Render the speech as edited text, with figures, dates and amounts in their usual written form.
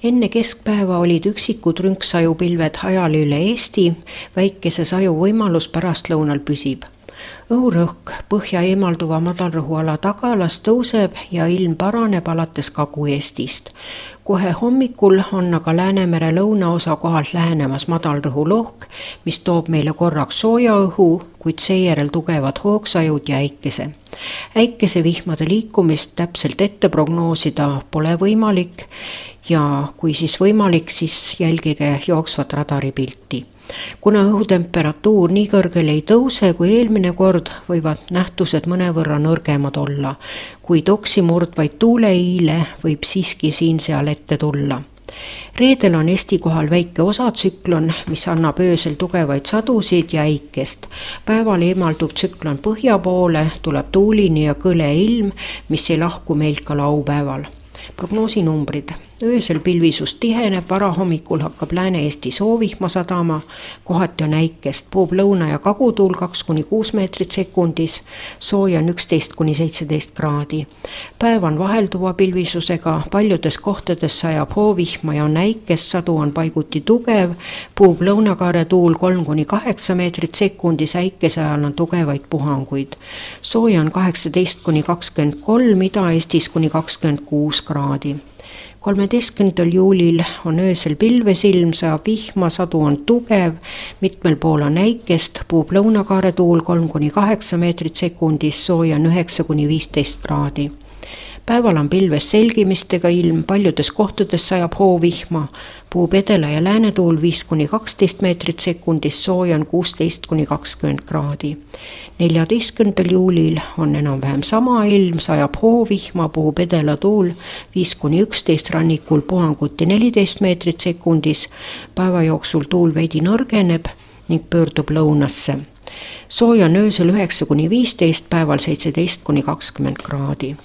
Enne keskpäeva olid üksikud rünksajupilved ajal üle Eesti, väikese saju võimalus pärastlõunal püsib. Õhurõhk põhja eemalduva madalrõhuala tagalas tõuseb ja ilm paraneb alates Kagu-Eestist. Kohe hommikul on aga Läänemere lõunaosa kohalt lähenemas madalrõhulohk, mis toob meile korraks sooja õhu, kuid seejärel tugevad hoogsajud ja äikese. Äikesevihmade liikumist täpselt ette prognoosida pole võimalik ja kui siis võimalik, siis jälgige jooksvat radaripilti. Kuna õhutemperatuur nii kõrgele ei tõuse kui eelmine kord, võivad nähtused mõnevõrra nõrgemad olla, kuid oksi murdvaid tuuleiile võib siiski siin-seal ette tulla. Reedel on Eesti kohal väike osatsüklon, mis annab öösel tugevaid sadusid ja äikest. Päeval eemaldub tsüklon põhja poole, tuleb tuuline ja kõle ilm, mis ei lahku meilt ka laupäeval. Prognoosinumbrid. Öösel pilvisus tiheneb, varahommikul hakkab Lääne-Eesti soovihma sadama, kohati on äikest, puhub lõuna- ja kagutuul 2–6 meetrit sekundis, sooja on 11–17 kraadi. Päev on vahelduva pilvisusega, paljudes kohtades sajab hoovihma ja on äikest, sadu on paiguti tugev, puhub lõunakaare tuul 3–8 meetrit sekundis, äikese ajal on tugevaid puhanguid. Sooja on 18–23, Ida-Eestis kuni 26 kraadi. 13. juulil on öösel pilvesilm, sajab vihma, sadu on tugev, mitmel pool on äikest, puhub lõunakaare tuul 3–8 meetrit sekundis, sooja on 9–15 kraadi. Päeval on pilves selgimistega ilm, paljudes kohtades sajab hoovihma, puhub edela- ja läänetuul 5–12 meetrit sekundis, sooja on 16–20 kraadi. 14. juulil on enam-vähem sama ilm, sajab hoovihma, puhub edela-tuul 5–11, rannikul puhanguti 14 meetrit sekundis, päeva jooksul tuul veidi nõrgeneb ning pöördub lõunasse. Sooja on öösel 9–15, päeval 17–20 kraadi.